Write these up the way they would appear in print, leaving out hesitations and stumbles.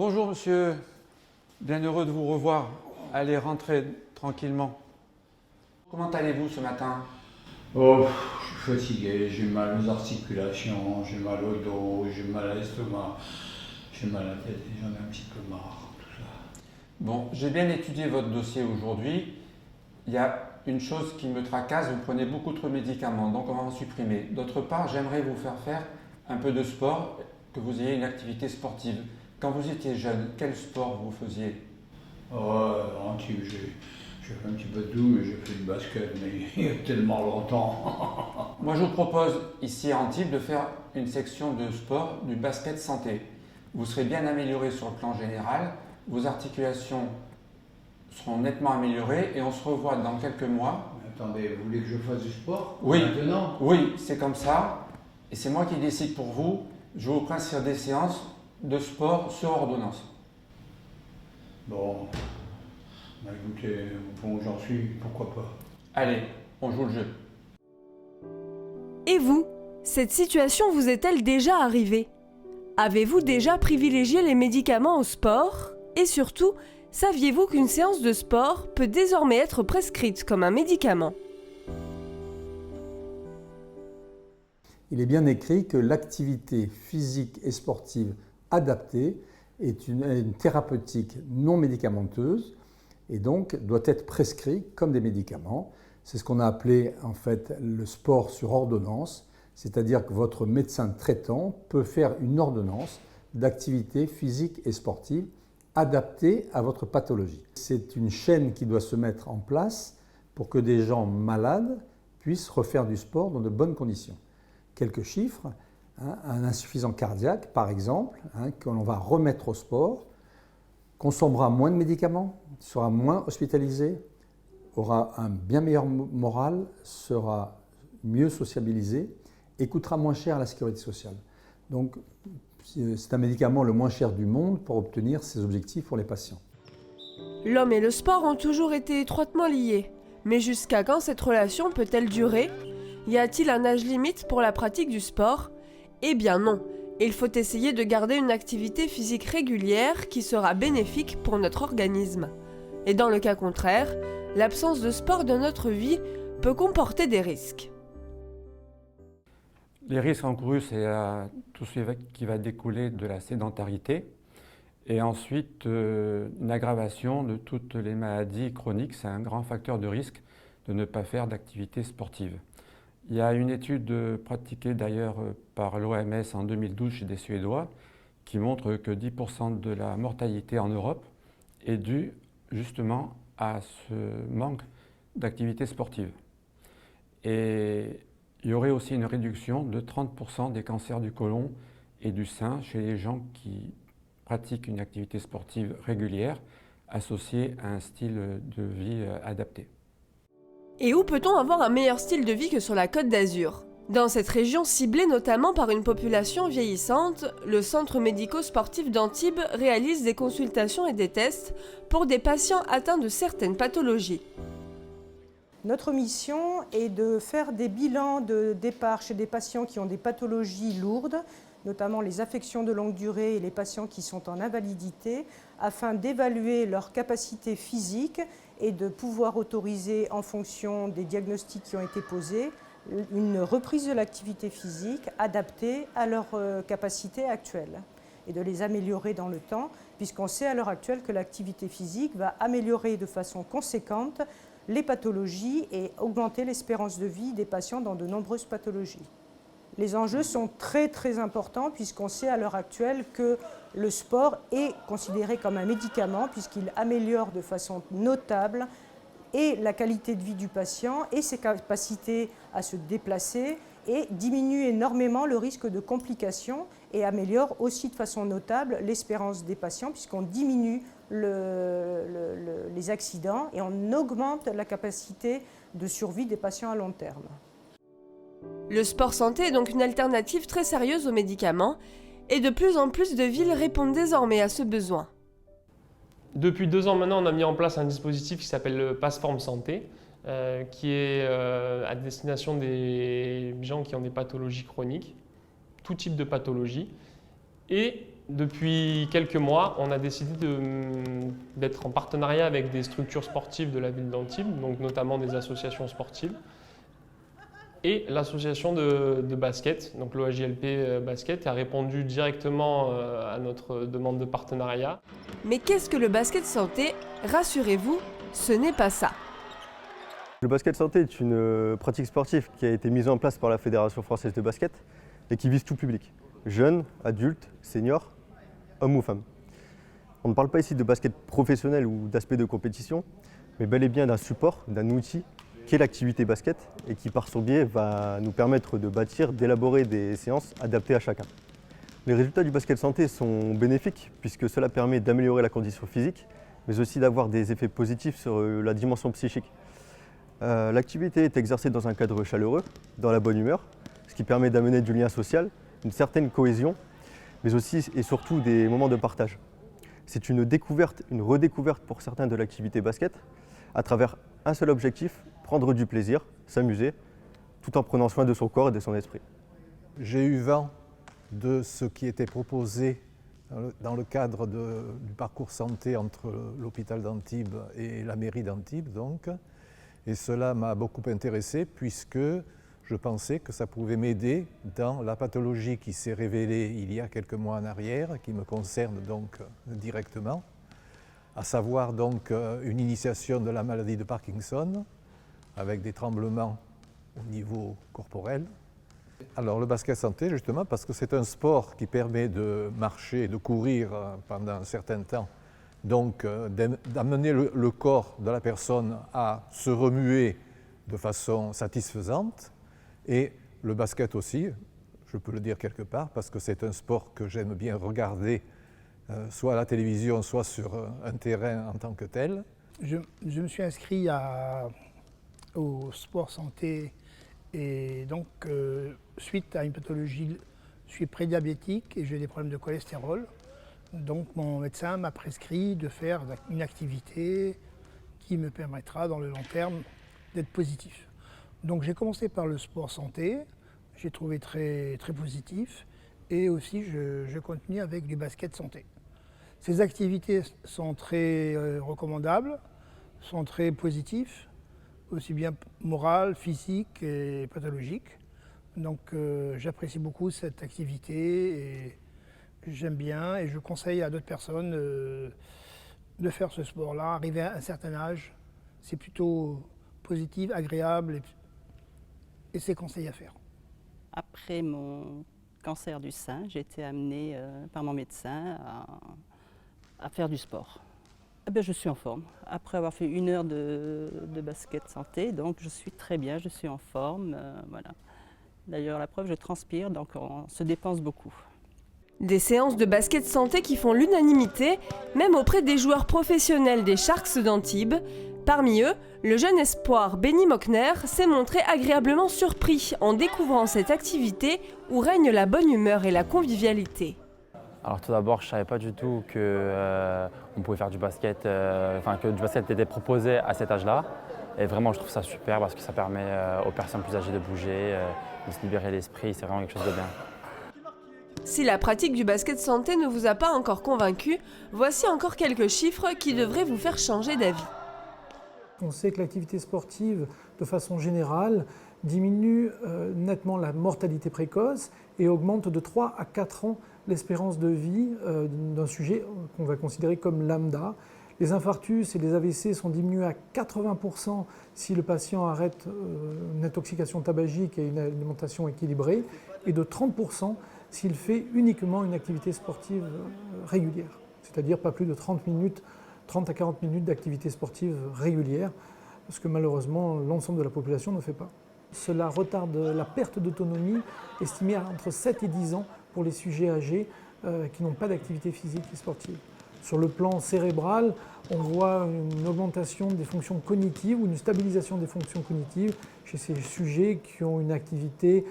Bonjour monsieur, bien heureux de vous revoir. Allez, rentrez tranquillement. Comment allez-vous ce matin? Oh, je suis fatigué, j'ai mal aux articulations, j'ai mal au dos, j'ai mal à l'estomac, j'ai mal à la tête et j'en ai un petit peu marre, tout ça. Bon, j'ai bien étudié votre dossier aujourd'hui. Il y a une chose qui me tracasse, vous prenez beaucoup trop de médicaments, donc on va en supprimer. D'autre part, j'aimerais vous faire un peu de sport, que vous ayez une activité sportive. Quand vous étiez jeune, quel sport vous faisiez? Oh, j'ai fait un petit peu de tout, mais j'ai fait du basket, mais il y a tellement longtemps. Moi, je vous propose ici à Antibes de faire une section de sport du basket santé. Vous serez bien amélioré sur le plan général, vos articulations seront nettement améliorées et on se revoit dans quelques mois. Mais attendez, vous voulez que je fasse du sport? Oui, Maintenant? oui, c'est comme ça et c'est moi qui décide pour vous. Je vais vous prescrire des séances de sport sur ordonnance. Bon, bah écoutez, au point où j'en suis, pourquoi pas. Allez, on joue le jeu. Et vous, cette situation vous est-elle déjà arrivée? Avez-vous déjà privilégié les médicaments au sport? Et surtout, saviez-vous qu'une séance de sport peut désormais être prescrite comme un médicament? Il est bien écrit que l'activité physique et sportive adaptée est une thérapeutique non médicamenteuse et donc doit être prescrite comme des médicaments. C'est ce qu'on a appelé en fait le sport sur ordonnance, c'est-à-dire que votre médecin traitant peut faire une ordonnance d'activité physique et sportive adaptée à votre pathologie. C'est une chaîne qui doit se mettre en place pour que des gens malades puissent refaire du sport dans de bonnes conditions. Quelques chiffres, un insuffisant cardiaque par exemple, que l'on va remettre au sport, consommera moins de médicaments, sera moins hospitalisé, aura un bien meilleur moral, sera mieux sociabilisé et coûtera moins cher à la sécurité sociale. Donc c'est un médicament le moins cher du monde pour obtenir ces objectifs pour les patients. L'homme et le sport ont toujours été étroitement liés. Mais jusqu'à quand cette relation peut-elle durer? Y a-t-il un âge limite pour la pratique du sport? Eh bien non, il faut essayer de garder une activité physique régulière qui sera bénéfique pour notre organisme. Et dans le cas contraire, l'absence de sport dans notre vie peut comporter des risques. Les risques encourus, c'est tout ce qui va découler de la sédentarité et ensuite une aggravation de toutes les maladies chroniques. C'est un grand facteur de risque de ne pas faire d'activité sportive. Il y a une étude pratiquée d'ailleurs par l'OMS en 2012 chez des Suédois qui montre que 10% de la mortalité en Europe est due justement à ce manque d'activité sportive. Et il y aurait aussi une réduction de 30% des cancers du côlon et du sein chez les gens qui pratiquent une activité sportive régulière associée à un style de vie adapté. Et où peut-on avoir un meilleur style de vie que sur la Côte d'Azur? Dans cette région ciblée notamment par une population vieillissante, le centre médico-sportif d'Antibes réalise des consultations et des tests pour des patients atteints de certaines pathologies. Notre mission est de faire des bilans de départ chez des patients qui ont des pathologies lourdes, notamment les affections de longue durée et les patients qui sont en invalidité, afin d'évaluer leur capacité physique et de pouvoir autoriser, en fonction des diagnostics qui ont été posés, une reprise de l'activité physique adaptée à leur capacité actuelle et de les améliorer dans le temps, puisqu'on sait à l'heure actuelle que l'activité physique va améliorer de façon conséquente les pathologies et augmenter l'espérance de vie des patients dans de nombreuses pathologies. Les enjeux sont très importants puisqu'on sait à l'heure actuelle que le sport est considéré comme un médicament puisqu'il améliore de façon notable et la qualité de vie du patient et ses capacités à se déplacer et diminue énormément le risque de complications et améliore aussi de façon notable l'espérance des patients puisqu'on diminue les accidents et on augmente la capacité de survie des patients à long terme. Le sport santé est donc une alternative très sérieuse aux médicaments et de plus en plus de villes répondent désormais à ce besoin. Depuis 2 ans maintenant, on a mis en place un dispositif qui s'appelle le Passeforme Santé, qui est à destination des gens qui ont des pathologies chroniques, tout type de pathologie. Et depuis quelques mois, on a décidé d'être en partenariat avec des structures sportives de la ville d'Antibes, donc notamment des associations sportives, et l'association de basket, donc l'OAJLP Basket, a répondu directement à notre demande de partenariat. Mais qu'est-ce que le basket santé? Rassurez-vous, ce n'est pas ça. Le basket santé est une pratique sportive qui a été mise en place par la Fédération française de basket et qui vise tout public, jeunes, adultes, seniors, hommes ou femmes. On ne parle pas ici de basket professionnel ou d'aspect de compétition, mais bel et bien d'un support, d'un outil qui est l'activité basket et qui par son biais va nous permettre de bâtir, d'élaborer des séances adaptées à chacun. Les résultats du basket santé sont bénéfiques puisque cela permet d'améliorer la condition physique, mais aussi d'avoir des effets positifs sur la dimension psychique. L'activité est exercée dans un cadre chaleureux, dans la bonne humeur, ce qui permet d'amener du lien social, une certaine cohésion, mais aussi et surtout des moments de partage. C'est une découverte, une redécouverte pour certains de l'activité basket, à travers un seul objectif, prendre du plaisir, s'amuser, tout en prenant soin de son corps et de son esprit. J'ai eu vent de ce qui était proposé dans le cadre du parcours santé entre l'hôpital d'Antibes et la mairie d'Antibes, donc. Et cela m'a beaucoup intéressé puisque je pensais que ça pouvait m'aider dans la pathologie qui s'est révélée il y a quelques mois en arrière, qui me concerne donc directement, à savoir donc une initiation de la maladie de Parkinson avec des tremblements au niveau corporel. Alors le basket santé justement parce que c'est un sport qui permet de marcher, de courir pendant un certain temps, donc d'amener le corps de la personne à se remuer de façon satisfaisante. Et le basket aussi, je peux le dire quelque part, parce que c'est un sport que j'aime bien regarder, soit à la télévision, soit sur un terrain en tant que tel. Je me suis inscrit au sport santé et donc suite à une pathologie, je suis prédiabétique et j'ai des problèmes de cholestérol. Donc mon médecin m'a prescrit de faire une activité qui me permettra dans le long terme d'être positif. Donc j'ai commencé par le sport santé, j'ai trouvé très, très positif et aussi je continue avec du basket santé. Ces activités sont très recommandables, sont très positives, aussi bien morales, physiques et pathologiques. Donc j'apprécie beaucoup cette activité et j'aime bien et je conseille à d'autres personnes de faire ce sport-là. Arrivé à un certain âge, c'est plutôt positif, agréable et c'est conseillé à faire. Après mon cancer du sein, j'ai été amenée par mon médecin à faire du sport. Eh bien, je suis en forme. Après avoir fait 1 heure de basket santé, donc je suis très bien, je suis en forme. Voilà. D'ailleurs, la preuve, je transpire, donc on se dépense beaucoup. Des séances de basket santé qui font l'unanimité, même auprès des joueurs professionnels des Sharks d'Antibes. Parmi eux, le jeune espoir Benny Mockner s'est montré agréablement surpris en découvrant cette activité où règne la bonne humeur et la convivialité. Alors tout d'abord, je ne savais pas du tout qu'on pouvait faire du basket, que du basket était proposé à cet âge-là. Et vraiment, je trouve ça super parce que ça permet aux personnes plus âgées de bouger, de se libérer l'esprit, c'est vraiment quelque chose de bien. Si la pratique du basket santé ne vous a pas encore convaincu, voici encore quelques chiffres qui devraient vous faire changer d'avis. On sait que l'activité sportive, de façon générale, diminue nettement la mortalité précoce et augmente de 3 à 4 ans l'espérance de vie d'un sujet qu'on va considérer comme lambda. Les infarctus et les AVC sont diminués à 80% si le patient arrête une intoxication tabagique et une alimentation équilibrée, et de 30% s'il fait uniquement une activité sportive régulière, c'est-à-dire pas plus de 30 à 40 minutes d'activité sportive régulière, ce que malheureusement l'ensemble de la population ne fait pas. Cela retarde la perte d'autonomie, estimée à entre 7 et 10 ans pour les sujets âgés qui n'ont pas d'activité physique et sportive. Sur le plan cérébral, on voit une augmentation des fonctions cognitives ou une stabilisation des fonctions cognitives chez ces sujets qui ont une activité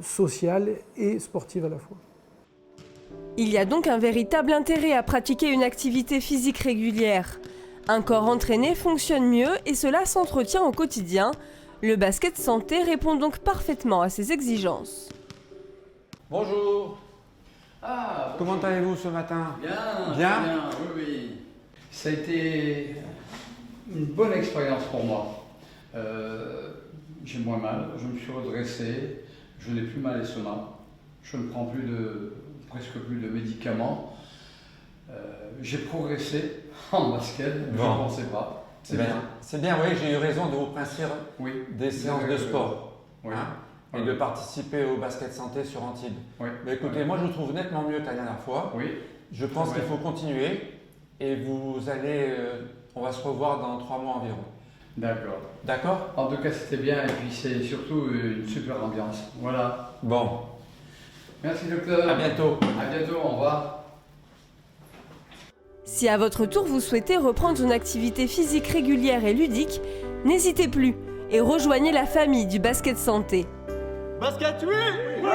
sociale et sportive à la fois. Il y a donc un véritable intérêt à pratiquer une activité physique régulière. Un corps entraîné fonctionne mieux et cela s'entretient au quotidien. Le basket santé répond donc parfaitement à ces exigences. Bonjour. Ah, Comment allez-vous ce matin? bien, Bien. oui, oui. Ça a été une bonne expérience pour moi. J'ai moins mal, je me suis redressé, je n'ai plus mal à l'estomac, je ne prends presque plus de médicaments. J'ai progressé en basket, je ne pensais pas. C'est bien. C'est bien, oui, j'ai eu raison de vous prescrire Oui. des séances de sport. Oui. Et de participer au basket santé sur Antibes. Oui. Mais écoutez, moi je vous trouve nettement mieux que la dernière fois. Oui. Je pense qu'il faut continuer et vous allez, on va se revoir dans 3 mois environ. D'accord. D'accord? En tout cas, c'était bien et puis c'est surtout une super ambiance. Voilà. Bon. Merci docteur. À bientôt. À bientôt, au revoir. Si à votre tour vous souhaitez reprendre une activité physique régulière et ludique, n'hésitez plus et rejoignez la famille du basket santé. Basket, oui! Oui!